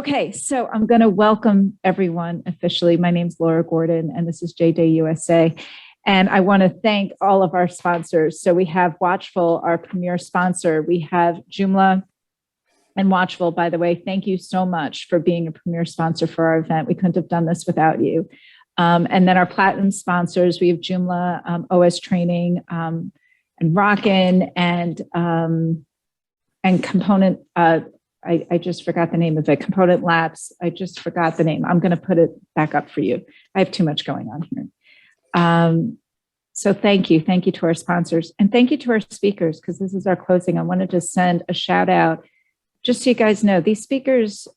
Okay, so I'm going to welcome everyone officially. My name's Laura Gordon, and this is JDAY USA. And I want to thank all of our sponsors. So we have Watchful, our premier sponsor. We have Joomla and Watchful, by the way. Thank you so much for being a premier sponsor for our event. We couldn't have done this without you. And then our platinum sponsors, we have Joomla, OS Training, and Rockin, and Component. I just forgot the name of it. Component Labs. I just forgot the name. I'm going to put it back up for you. I have too much going on here. So thank you. Thank you to our sponsors. And thank you to our speakers, because this is our closing. I wanted to send a shout out. Just so you guys know, these speakers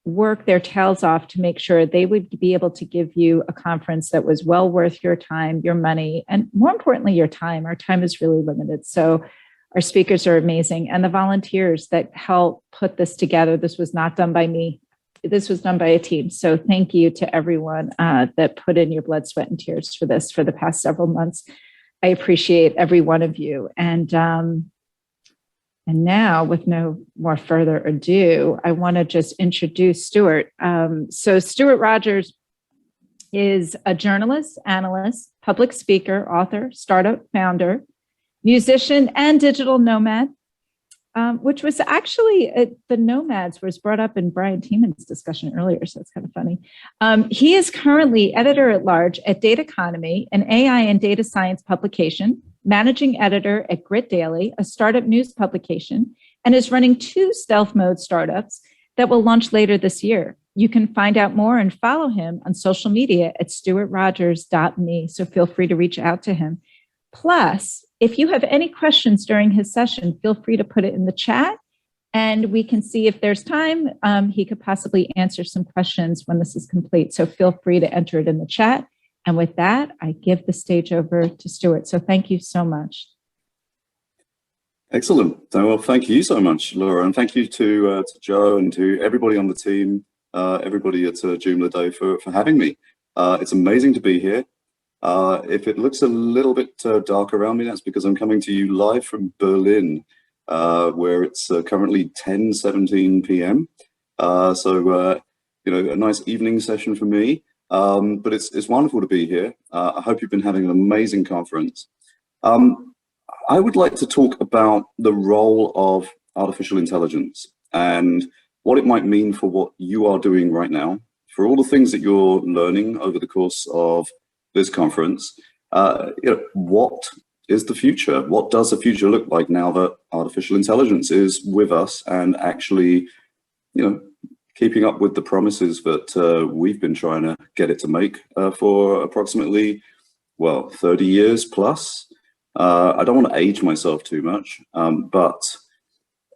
work their tails off to make sure they would be able to give you a conference that was well worth your time, your money, and more importantly, your time. Our time is really limited. So our speakers are amazing. And the volunteers that help put this together, this was not done by me. This was done by a team. So thank you to everyone that put in your blood, sweat, and tears for this for the past several months. I appreciate every one of you. And now, with no more further ado, I want to just introduce Stewart. So Stewart Rogers is a journalist, analyst, public speaker, author, startup founder, musician, and digital nomad, which was actually, the nomads was brought up in Brian Tieman's discussion earlier, so it's kind of funny. He is currently editor-at-large at Data Economy, an AI and data science publication, managing editor at Grit Daily, a startup news publication, and is running 2 stealth mode startups that will launch later this year. You can find out more and follow him on social media at stewartrogers.me, so feel free to reach out to him. Plus, if you have any questions during his session, feel free to put it in the chat, and we can see if there's time, he could possibly answer some questions when this is complete. So feel free to enter it in the chat. And with that, I give the stage over to Stewart. So thank you so much. Excellent. Well, thank you so much, Laura. And thank you to Joe and to everybody on the team, everybody at JoomlaDay for having me. It's amazing to be here. If it looks a little bit dark around me, that's because I'm coming to you live from Berlin, where it's currently 10:17 p.m. So, a nice evening session for me. But it's wonderful to be here. I hope you've been having an amazing conference. I would like to talk about the role of artificial intelligence and what it might mean for what you are doing right now, for all the things that you're learning over the course of this conference. What is the future? What does the future look like now that artificial intelligence is with us and actually, keeping up with the promises that we've been trying to get it to make for approximately, 30 years plus. I don't want to age myself too much, but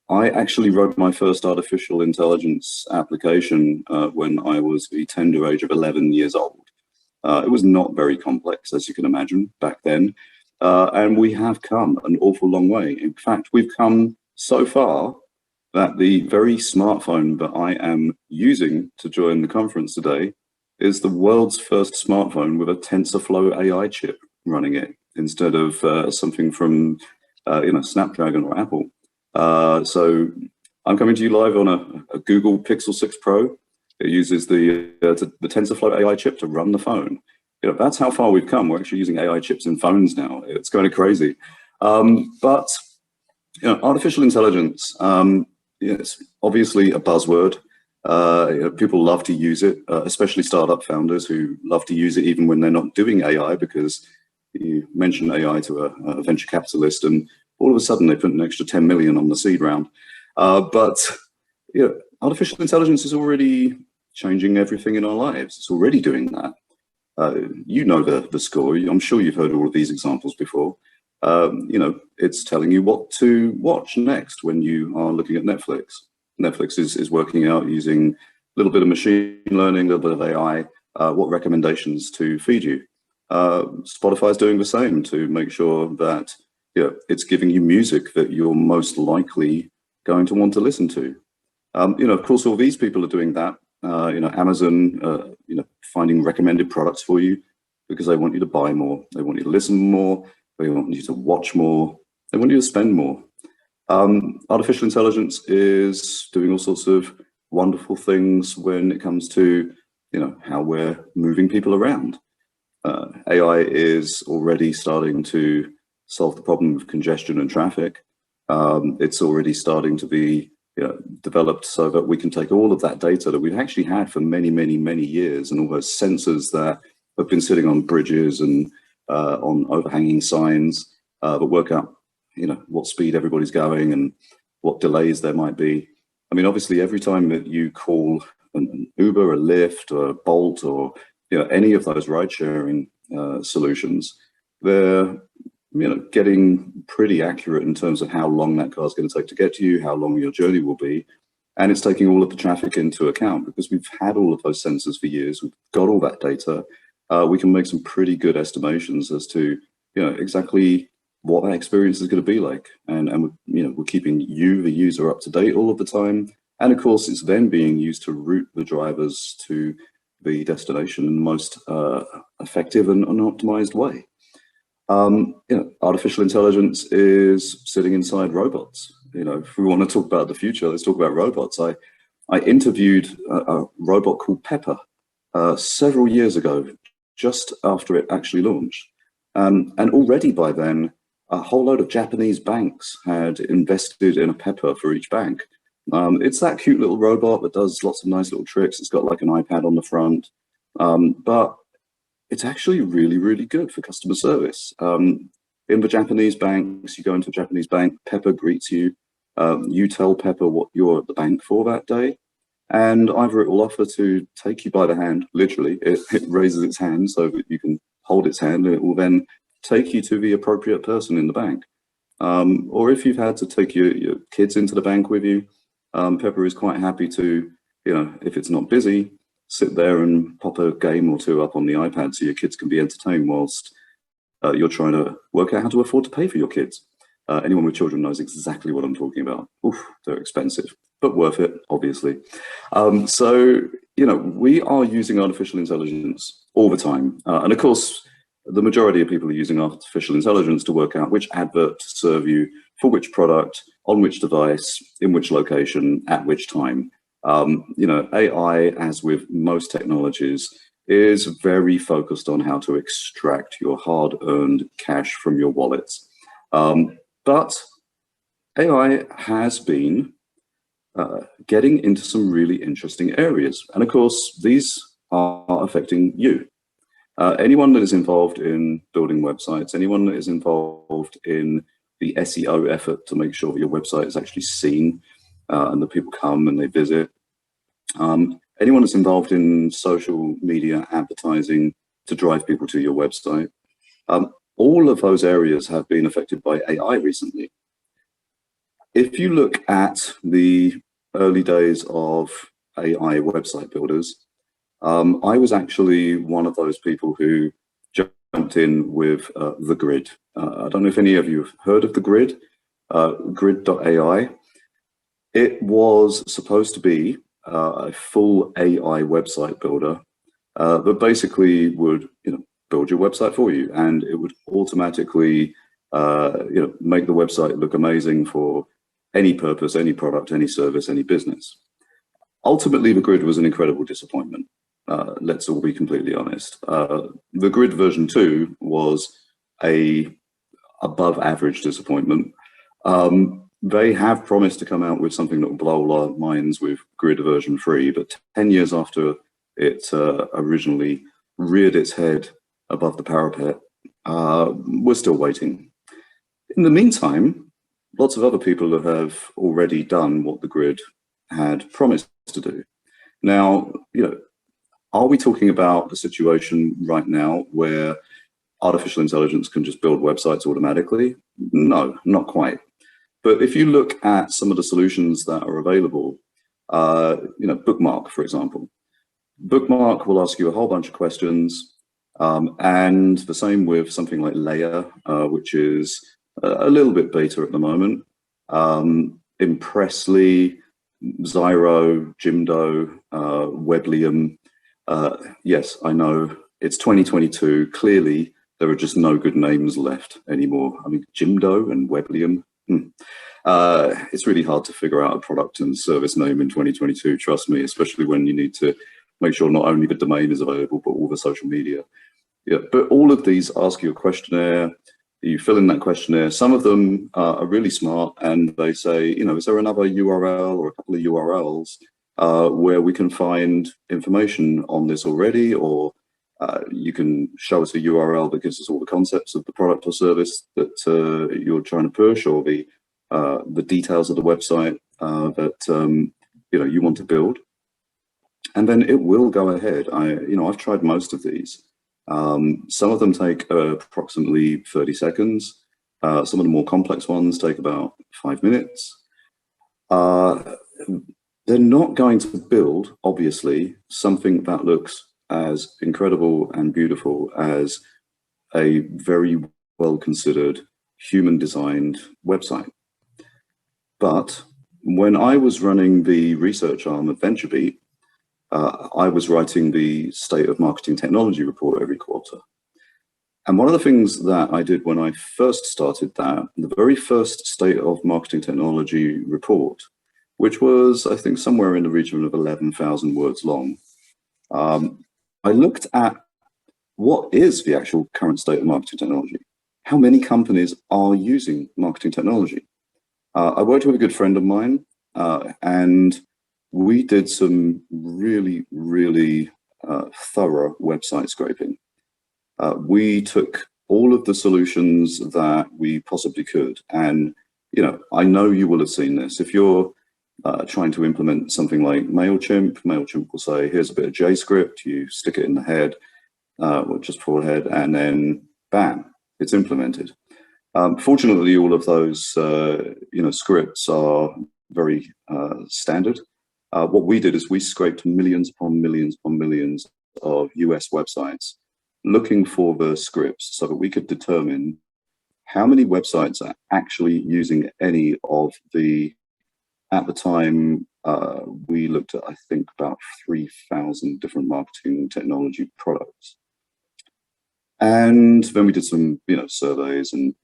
I actually wrote my first artificial intelligence application when I was the tender age of 11 years old. It was not very complex, as you can imagine, back then. And we have come an awful long way. In fact, we've come so far that the very smartphone that I am using to join the conference today is the world's first smartphone with a TensorFlow AI chip running it instead of something from Snapdragon or Apple. So I'm coming to you live on a Google Pixel 6 Pro. It uses the TensorFlow AI chip to run the phone. That's how far we've come. We're actually using AI chips in phones now. It's kind of crazy. But artificial intelligence, it's obviously a buzzword. People love to use it, especially startup founders who love to use it even when they're not doing AI, because you mention AI to a venture capitalist and all of a sudden they put an extra 10 million on the seed round. But artificial intelligence is already changing everything in our lives. It's already doing that. You know the score. I'm sure you've heard all of these examples before. It's telling you what to watch next when you are looking at Netflix. Netflix is working out using a little bit of machine learning, a little bit of AI, what recommendations to feed you. Spotify's doing the same to make sure that it's giving you music that you're most likely going to want to listen to. Of course, all these people are doing that. Amazon, finding recommended products for you because they want you to buy more. They want you to listen more. They want you to watch more. They want you to spend more. Artificial intelligence is doing all sorts of wonderful things when it comes to, how we're moving people around. AI is already starting to solve the problem of congestion and traffic. It's already starting to be developed so that we can take all of that data that we've actually had for many, many, many years, and all those sensors that have been sitting on bridges and on overhanging signs that work out, what speed everybody's going and what delays there might be. I mean, obviously, every time that you call an Uber, a Lyft, or a Bolt, or any of those ride-sharing solutions, they're getting pretty accurate in terms of how long that car's going to take to get to you, how long your journey will be, and it's taking all of the traffic into account because we've had all of those sensors for years. We've got all that data. We can make some pretty good estimations as to exactly what that experience is going to be like, and we're keeping you, the user, up to date all of the time. And of course, it's then being used to route the drivers to the destination in the most effective and optimized way. Artificial intelligence is sitting inside robots. If we want to talk about the future, let's talk about robots. I interviewed a robot called Pepper several years ago, just after it actually launched. And already by then, a whole load of Japanese banks had invested in a Pepper for each bank. It's that cute little robot that does lots of nice little tricks. It's got like an iPad on the front, but it's actually really, really good for customer service. In the Japanese banks, you go into a Japanese bank, Pepper greets you. You tell Pepper what you're at the bank for that day, and either it will offer to take you by the hand, literally, it raises its hand so that you can hold its hand, and it will then take you to the appropriate person in the bank. Or if you've had to take your kids into the bank with you, Pepper is quite happy to, if it's not busy, sit there and pop a game or two up on the iPad so your kids can be entertained whilst you're trying to work out how to afford to pay for your kids. Anyone with children knows exactly what I'm talking about. Oof, they're expensive, but worth it, obviously. So, we are using artificial intelligence all the time. And of course, the majority of people are using artificial intelligence to work out which advert to serve you for which product, on which device, in which location, at which time. AI, as with most technologies, is very focused on how to extract your hard-earned cash from your wallets. But AI has been getting into some really interesting areas. And of course, these are affecting you. Anyone that is involved in building websites, anyone that is involved in the SEO effort to make sure that your website is actually seen and that people come and they visit. Anyone that's involved in social media advertising to drive people to your website. All of those areas have been affected by AI recently. If you look at the early days of AI website builders, I was actually one of those people who jumped in with the Grid. I don't know if any of you have heard of the Grid, grid.ai. It was supposed to be a full AI website builder that basically would, build your website for you, and it would automatically, make the website look amazing for any purpose, any product, any service, any business. Ultimately, the Grid was an incredible disappointment. Let's all be completely honest. The Grid version 2 was a above average disappointment. They have promised to come out with something that will blow our minds with Grid version 3, but 10 years after it originally reared its head above the parapet, we're still waiting. In the meantime, lots of other people have already done what the Grid had promised to do. Now, are we talking about a situation right now where artificial intelligence can just build websites automatically? No, not quite. But if you look at some of the solutions that are available, Bookmark, for example. Bookmark will ask you a whole bunch of questions, and the same with something like Layer, which is a little bit beta at the moment. Impressly, Zyro, Jimdo, Weblium. Yes, I know it's 2022. Clearly, there are just no good names left anymore. I mean, Jimdo and Weblium. It's really hard to figure out a product and service name in 2022, trust me, especially when you need to make sure not only the domain is available, but all the social media. Yeah, but all of these ask you a questionnaire. You fill in that questionnaire. Some of them are really smart, and they say, you know, is there another URL or a couple of URLs where we can find information on this already, or you can show us a URL that gives us all the concepts of the product or service that you're trying to push, or the details of the website that you know, you want to build, and then it will go ahead. I've tried most of these. Some of them take approximately 30 seconds. Some of the more complex ones take about 5 minutes. They're not going to build, obviously, something that looks as incredible and beautiful as a very well-considered, human-designed website. But when I was running the research arm of VentureBeat, I was writing the State of Marketing Technology report every quarter. And one of the things that I did when I first started that, the very first State of Marketing Technology report, which was, I think, somewhere in the region of 11,000 words long, I looked at what is the actual current state of marketing technology? How many companies are using marketing technology? I worked with a good friend of mine, and we did some really, really thorough website scraping. We took all of the solutions that we possibly could. And, you know, I know you will have seen this. If you're trying to implement something like MailChimp will say, here's a bit of JScript, you stick it in the head, or just before head, and then bam, it's implemented. Fortunately, all of those, scripts are very standard. What we did is we scraped millions upon millions upon millions of US websites looking for the scripts so that we could determine how many websites are actually using any of the, at the time, we looked at, I think, about 3,000 different marketing technology products. And then we did some, surveys, and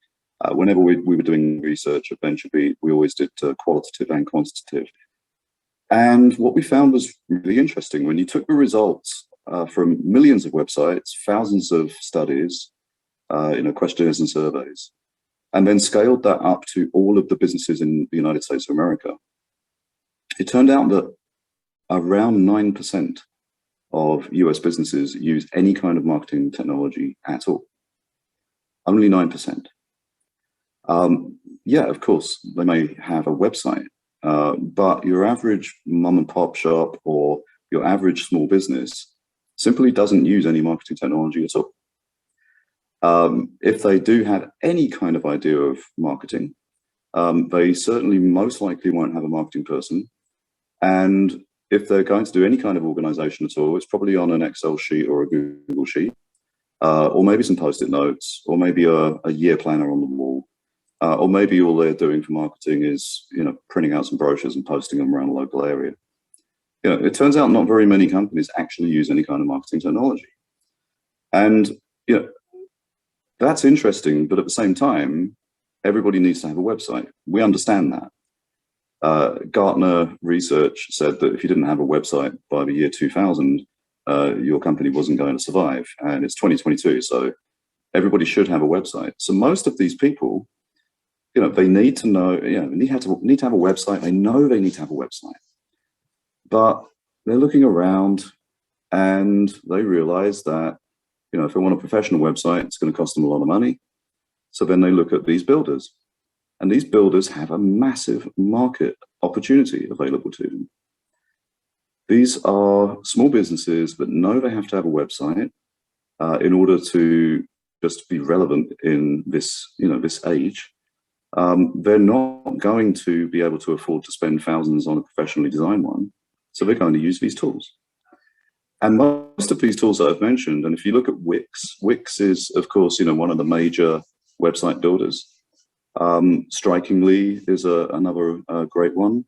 whenever we were doing research at VentureBeat, we always did qualitative and quantitative. And what we found was really interesting. When you took the results from millions of websites, thousands of studies, questionnaires and surveys, and then scaled that up to all of the businesses in the United States of America, it turned out that around 9% of US businesses use any kind of marketing technology at all. Only 9%. Yeah, of course, they may have a website, but your average mom and pop shop or your average small business simply doesn't use any marketing technology at all. If they do have any kind of idea of marketing, they certainly most likely won't have a marketing person. And if they're going to do any kind of organization at all, it's probably on an Excel sheet or a Google sheet, or maybe some Post-it notes, or maybe a year planner on the wall. Or maybe all they're doing for marketing is, printing out some brochures and posting them around the local area. It turns out not very many companies actually use any kind of marketing technology. And, that's interesting, but at the same time, everybody needs to have a website. We understand that. Gartner research said that if you didn't have a website by the year 2000, your company wasn't going to survive. And it's 2022, so everybody should have a website. So most of these people, they need to know, need to have a website. They know they need to have a website, but they're looking around and they realize that, if they want a professional website, it's going to cost them a lot of money. So then they look at these builders, and these builders have a massive market opportunity available to them. These are small businesses that know they have to have a website in order to just be relevant in this, this age. They're not going to be able to afford to spend thousands on a professionally designed one. So they're going to use these tools. And most of these tools that I've mentioned, and if you look at Wix is, of course, one of the major website builders. Strikingly is another great one.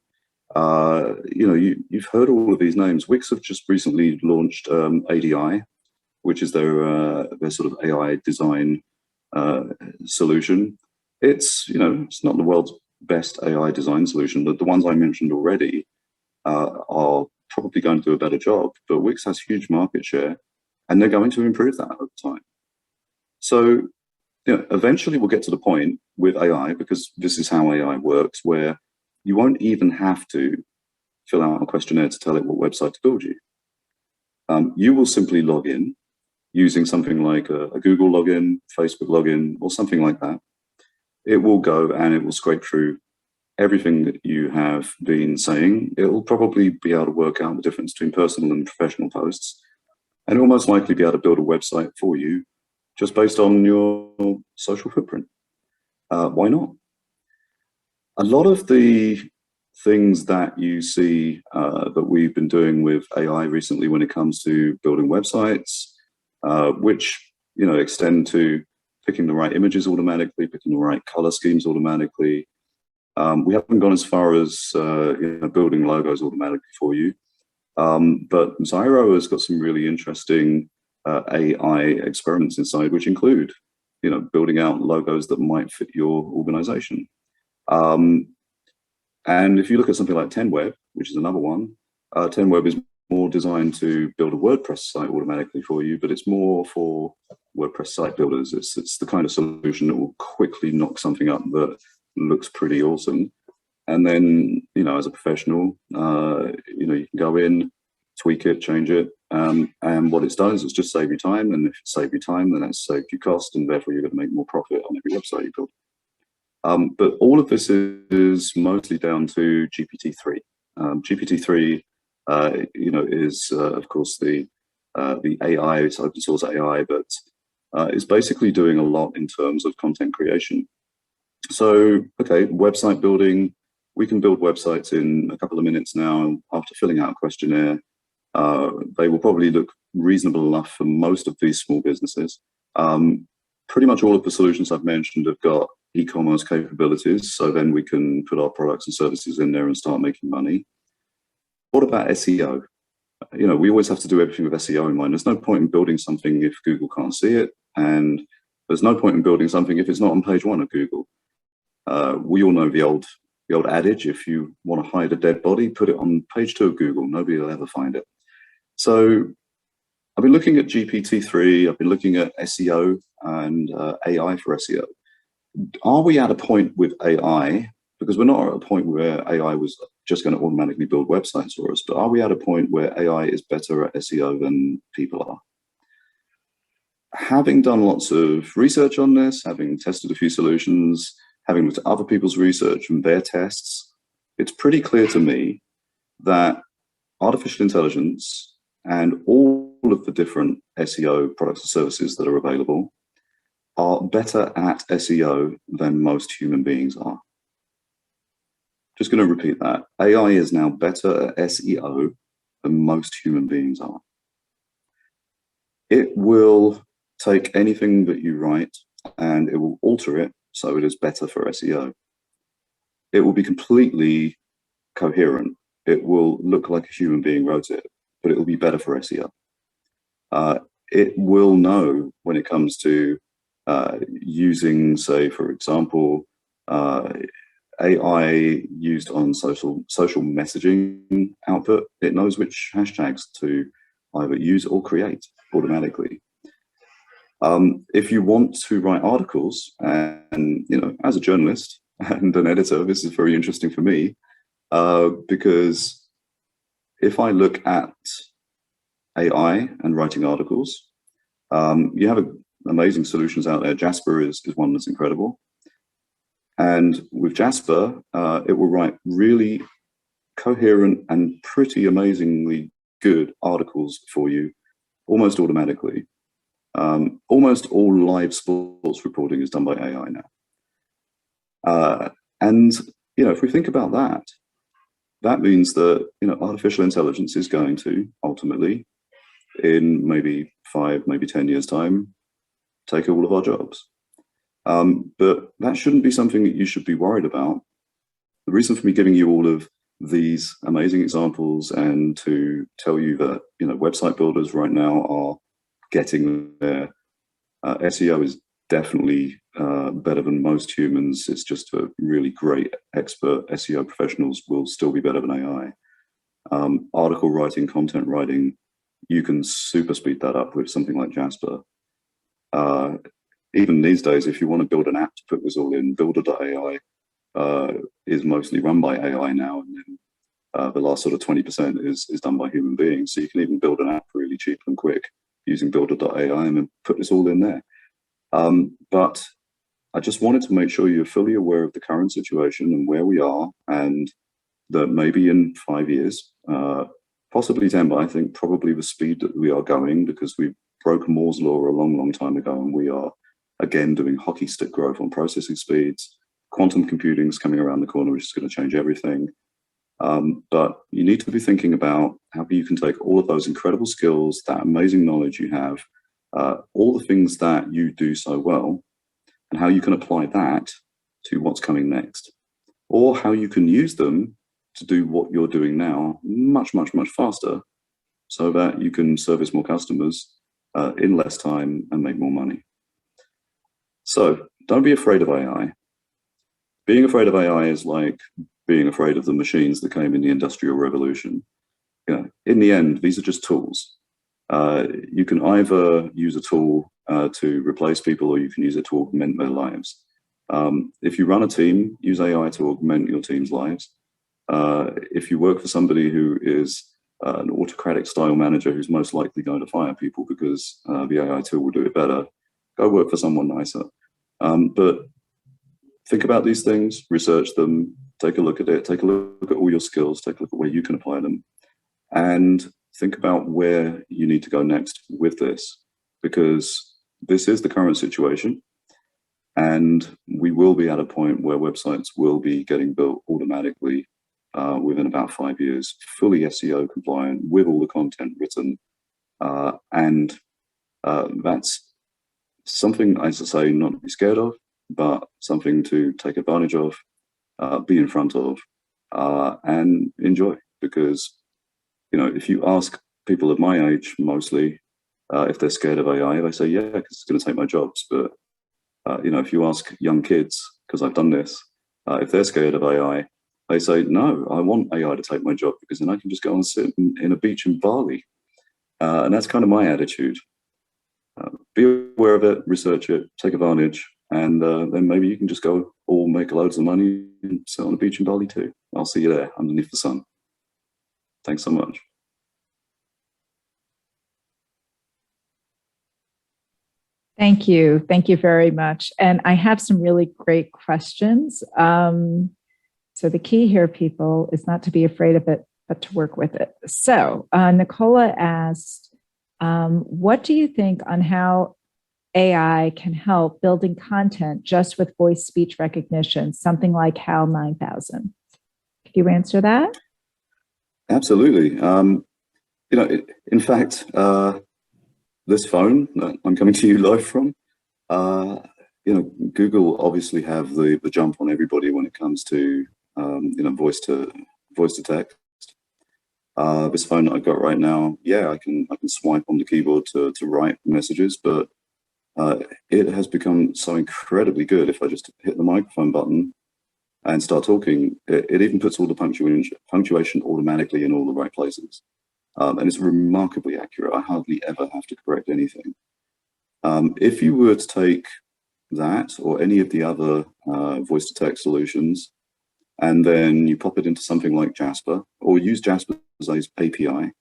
You've heard all of these names. Wix have just recently launched ADI, which is their sort of AI design solution. It's, it's not the world's best AI design solution. The ones I mentioned already are probably going to do a better job, but Wix has huge market share and they're going to improve that over time. So, eventually we'll get to the point with AI, because this is how AI works, where you won't even have to fill out a questionnaire to tell it what website to build you. You will simply log in using something like a Google login, Facebook login, or something like that. It will go and it will scrape through everything that you have been saying. It will probably be able to work out the difference between personal and professional posts, and it will most likely be able to build a website for you just based on your social footprint. Why not? A lot of the things that you see that we've been doing with AI recently when it comes to building websites, which extend to picking the right images automatically, picking the right color schemes automatically. We haven't gone as far as building logos automatically for you, but Zyro has got some really interesting AI experiments inside, which include building out logos that might fit your organization. And if you look at something like 10Web, which is another one, 10Web is more designed to build a WordPress site automatically for you, but it's more for WordPress site builders. It's the kind of solution that will quickly knock something up that looks pretty awesome. And then, as a professional, you can go in, tweak it, change it. And what it's done is it's just save you time. And if it saved you time, then it's saved you cost, and therefore you're going to make more profit on every website you build. But all of this is mostly down to GPT-3. GPT-3, is of course the AI. It's open source AI, but it's basically doing a lot in terms of content creation. So, okay, website building. We can build websites in a couple of minutes now after filling out a questionnaire. They will probably look reasonable enough for most of these small businesses. Pretty much all of the solutions I've mentioned have got e-commerce capabilities, so then we can put our products and services in there and start making money. What about SEO? We always have to do everything with SEO in mind. There's no point in building something if Google can't see it, and there's no point in building something if it's not on page 1 of Google. We all know the old adage: if you want to hide a dead body, put it on page 2 of Google. Nobody will ever find it. So I've been looking at GPT-3. I've been looking at SEO and AI for SEO. Are we at a point with AI? Because we're not at a point where AI was just going to automatically build websites for us, but are we at a point where AI is better at SEO than people are? Having done lots of research on this, having tested a few solutions, having looked at other people's research and their tests, it's pretty clear to me that artificial intelligence and all of the different SEO products and services that are available are better at SEO than most human beings are. Just going to repeat that. AI is now better at SEO than most human beings are. It will take anything that you write and it will alter it so it is better for SEO. It will be completely coherent. It will look like a human being wrote it, but it will be better for SEO. It will know when it comes to using, say, for example, AI used on social messaging output. It knows which hashtags to either use or create automatically. If you want to write articles, and as a journalist and an editor, this is very interesting for me, because if I look at AI and writing articles, you have amazing solutions out there. Jasper is one that's incredible. And with Jasper, it will write really coherent and pretty amazingly good articles for you almost automatically. Almost all live sports reporting is done by AI now. And if we think about that, that means that artificial intelligence is going to ultimately, in maybe 5, maybe 10 years' time, take all of our jobs. But that shouldn't be something that you should be worried about. The reason for me giving you all of these amazing examples and to tell you that website builders right now are getting their SEO is definitely better than most humans. It's just a really great expert SEO professionals will still be better than AI. Article writing, content writing, you can super speed that up with something like Jasper. Even these days, if you want to build an app to put this all in, builder.ai is mostly run by AI now, and then the last sort of 20% is done by human beings. So you can even build an app really cheap and quick using builder.ai and then put this all in there. But I just wanted to make sure you're fully aware of the current situation and where we are, and that maybe in 5 years, possibly 10, but I think probably the speed that we are going, because we broke Moore's law a long, long time ago, and we are again doing hockey stick growth on processing speeds. Quantum computing is coming around the corner, which is going to change everything. But you need to be thinking about how you can take all of those incredible skills, that amazing knowledge you have, all the things that you do so well, and how you can apply that to what's coming next, or how you can use them to do what you're doing now much, much, much faster, so that you can service more customers in less time and make more money. So don't be afraid of AI. Being afraid of AI is like being afraid of the machines that came in the Industrial Revolution. You know, in the end, these are just tools. You can either use a tool to replace people, or you can use it to augment their lives. If you run a team, use AI to augment your team's lives. If you work for somebody who is an autocratic style manager who's most likely going to fire people because the AI tool will do it better, go work for someone nicer. But think about these things, research them, take a look at it, take a look at all your skills, take a look at where you can apply them, and think about where you need to go next with this, because this is the current situation. And we will be at a point where websites will be getting built automatically within about 5 years, fully SEO compliant with all the content written. And that's something, as I say, not to be scared of, but something to take advantage of, be in front of, and enjoy. Because, you know, if you ask people of my age, mostly, if they're scared of AI, they say, yeah, because it's going to take my jobs. But, you know, if you ask young kids, because I've done this, if they're scared of AI, they say, no, I want AI to take my job, because then I can just go and sit in a beach in Bali. And that's kind of my attitude. Be aware of it, research it, take advantage, and then maybe you can just go all make loads of money and sit on a beach in Bali too. I'll see you there underneath the sun. Thanks so much. Thank you. Thank you very much. And I have some really great questions. So the key here, people, is not to be afraid of it, but to work with it. So Nicola asked, what do you think on how AI can help building content just with voice speech recognition, something like HAL 9000? Could you answer that? Absolutely. You know, in fact, this phone that I'm coming to you live from, you know, Google obviously have the jump on everybody when it comes to you know, voice to text. This phone that I've got right now, yeah, I can swipe on the keyboard to write messages, but it has become so incredibly good. If I just hit the microphone button and start talking, it even puts all the punctuation automatically in all the right places. And it's remarkably accurate. I hardly ever have to correct anything. If you were to take that or any of the other voice to text solutions, and then you pop it into something like Jasper, or use Jasper's API,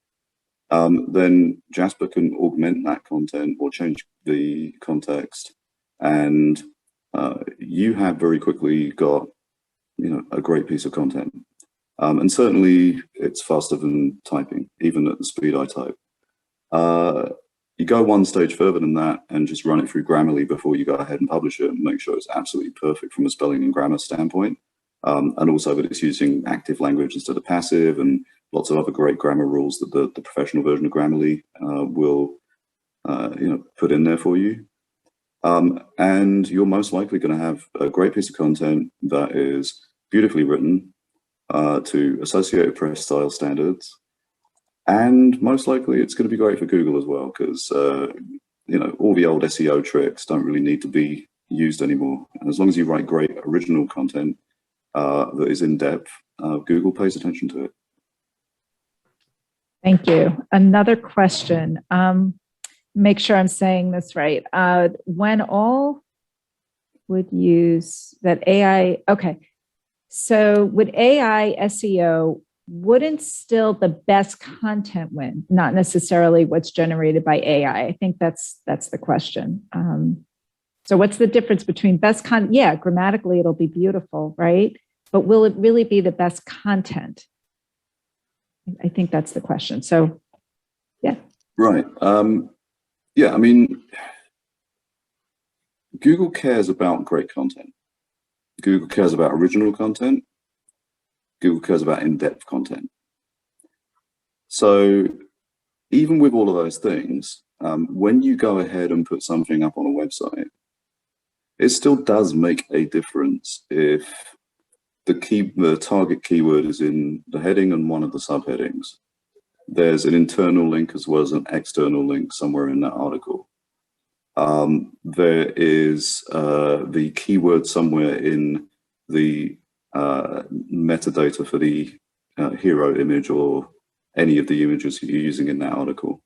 then Jasper can augment that content or change the context, and you have very quickly got, you know, a great piece of content. And certainly it's faster than typing, even at the speed I type. You go one stage further than that and just run it through Grammarly before you go ahead and publish it, and make sure it's absolutely perfect from a spelling and grammar standpoint. And also that it's using active language instead of passive, and lots of other great grammar rules that the professional version of Grammarly will you know, put in there for you. And you're most likely going to have a great piece of content that is beautifully written to Associated Press style standards. And most likely it's going to be great for Google as well, because you know, all the old SEO tricks don't really need to be used anymore. And as long as you write great original content that is in depth, Google pays attention to it. Thank you. Another question. Make sure I'm saying this right. When all would use that AI, okay. So would AI SEO, wouldn't still the best content win, not necessarily what's generated by AI? I think that's the question. So what's the difference between best content? Yeah, grammatically it'll be beautiful, right? But will it really be the best content? I think that's the question. So, yeah. Right. Yeah, I mean, Google cares about great content. Google cares about original content. Google cares about in-depth content. So even with all of those things, when you go ahead and put something up on a website, it still does make a difference if the target keyword is in the heading and one of the subheadings. There's an internal link as well as an external link somewhere in that article. There is the keyword somewhere in the metadata for the hero image or any of the images that you're using in that article.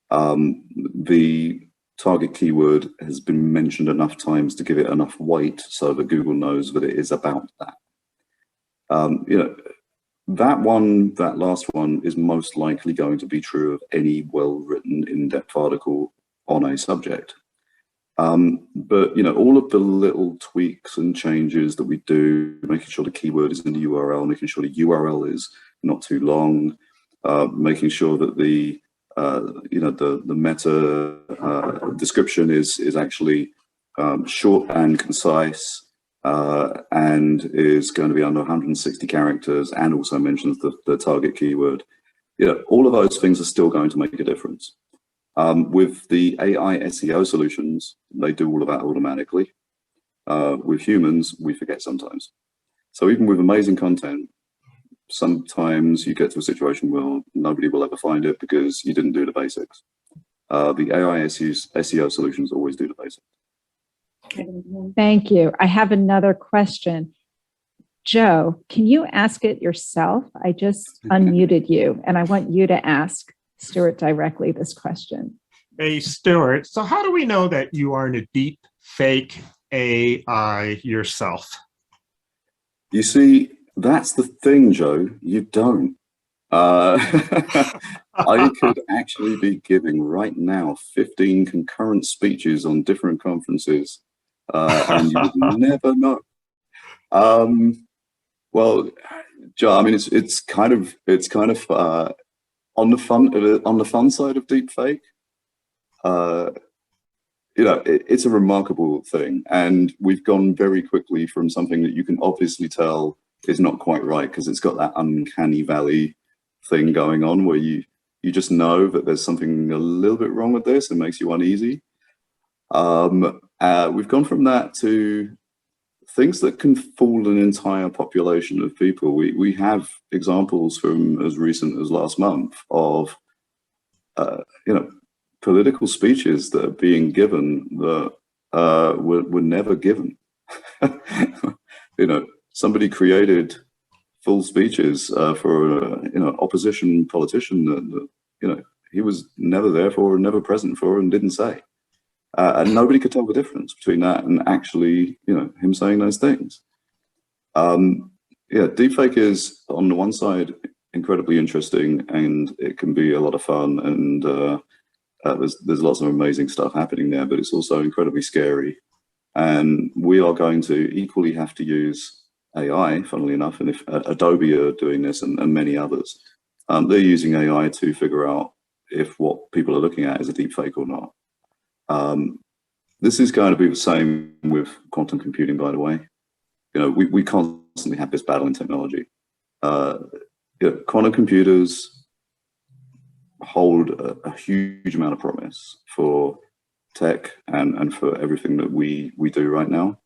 The target keyword has been mentioned enough times to give it enough weight so that Google knows that it is about that. You know, that last one is most likely going to be true of any well-written in-depth article on a subject. But you know, all of the little tweaks and changes that we do, making sure the keyword is in the URL, making sure the URL is not too long, making sure that the you know, the meta description is actually short and concise, and is going to be under 160 characters, and also mentions the target keyword. You know, all of those things are still going to make a difference. With the AI SEO solutions, they do all of that automatically. With humans, we forget sometimes. So even with amazing content, sometimes you get to a situation where nobody will ever find it because you didn't do the basics. The AI SEO solutions always do the basics. Thank you. I have another question. Joe, can you ask it yourself? I just unmuted you, and I want you to ask Stewart directly this question. Hey, Stewart, so how do we know that you aren't a deep fake AI yourself? You see, that's the thing, Joe. You don't. I could actually be giving right now 15 concurrent speeches on different conferences, and you would never know. Well, Joe, I mean, it's kind of on the fun side of deepfake. You know, it's a remarkable thing, and we've gone very quickly from something that you can obviously tell is not quite right because it's got that uncanny valley thing going on where you just know that there's something a little bit wrong with this and makes you uneasy. We've gone from that to things that can fool an entire population of people. We have examples from as recent as last month of you know, political speeches that are being given that were never given. You know, somebody created full speeches for you know, opposition politician that you know, he was never there for and never present for and didn't say. And nobody could tell the difference between that and actually, you know, him saying those things. Yeah, deepfake is on the one side incredibly interesting, and it can be a lot of fun, and there's lots of amazing stuff happening there, but it's also incredibly scary. And we are going to equally have to use AI, funnily enough, and if Adobe are doing this and many others, they're using AI to figure out if what people are looking at is a deepfake or not. This is going to be the same with quantum computing, by the way. You know, we constantly have this battle in technology. You know, quantum computers hold a huge amount of promise for tech and for everything that we do right now.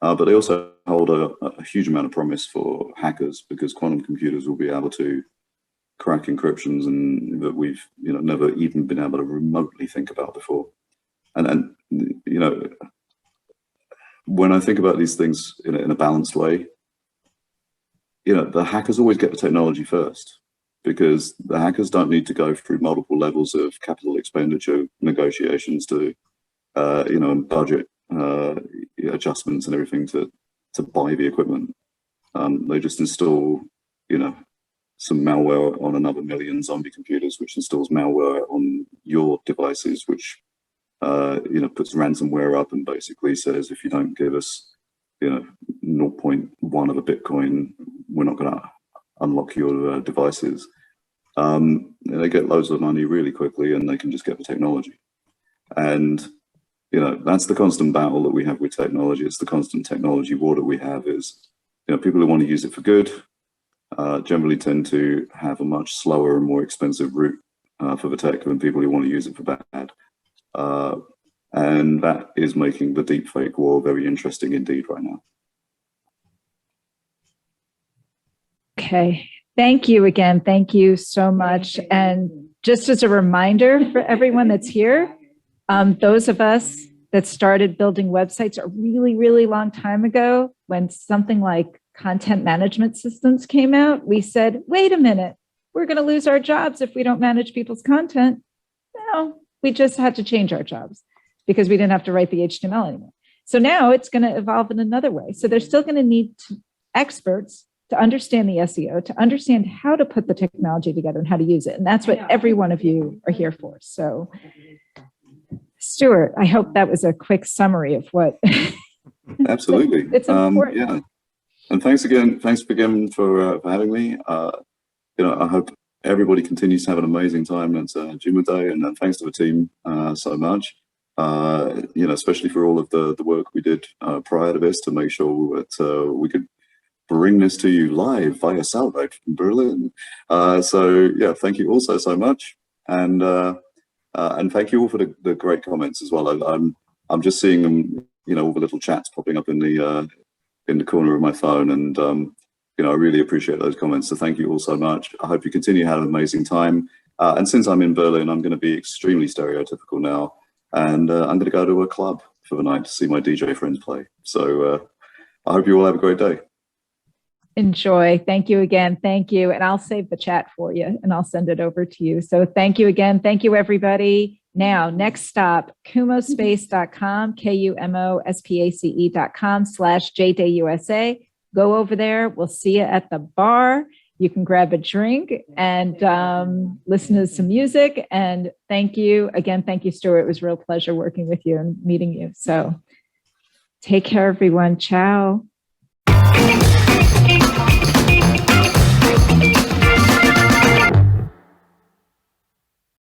But they also hold a huge amount of promise for hackers, because quantum computers will be able to crack encryptions and that we've, you know, never even been able to remotely think about before. And you know, when I think about these things in a balanced way, the hackers always get the technology first, because the hackers don't need to go through multiple levels of capital expenditure negotiations to, and budget adjustments and everything to buy the equipment. They just install, some malware on another million zombie computers, which installs malware on your devices, which, puts ransomware up and basically says, if you don't give us, 0.1 of a Bitcoin, we're not going to unlock your devices. They get loads of money really quickly, and they can just get the technology. And that's the constant battle that we have with technology. It's the constant technology war that we have is, people who want to use it for good generally tend to have a much slower and more expensive route for the tech than people who want to use it for bad. And that is making the deepfake war very interesting indeed right now. Okay. Thank you again. Thank you so much. And just as a reminder for everyone that's here, those of us that started building websites a really, really long time ago, when something like content management systems came out, we said, wait a minute, we're going to lose our jobs if we don't manage people's content. No, we just had to change our jobs because we didn't have to write the HTML anymore. So now it's going to evolve in another way. So they're still going to need experts to understand the SEO, to understand how to put the technology together and how to use it. And that's what every one of you are here for. So Stewart, I hope that was a quick summary of what. Absolutely. It's important. Yeah. And thanks again for having me. I hope everybody continues to have an amazing time at JoomlaDay, and thanks to the team so much. Especially for all of the work we did prior to this to make sure that we could bring this to you live via satellite from Berlin. So yeah, thank you also so much, and thank you all for the great comments as well. I'm just seeing them, all the little chats popping up in the corner of my phone, and I really appreciate those comments. So thank you all so much. I hope you continue to have an amazing time. And since I'm in Berlin, I'm going to be extremely stereotypical now, and I'm going to go to a club for the night to see my DJ friends play. So I hope you all have a great day. Enjoy. Thank you again. Thank you. And I'll save the chat for you and I'll send it over to you. So thank you again. Thank you, everybody. Now, next stop, kumospace.com, KUMOSPACE.com/JDAYUSA. Go over there. We'll see you at the bar. You can grab a drink and listen to some music. And thank you again. Thank you, Stewart. It was a real pleasure working with you and meeting you. So take care, everyone. Ciao.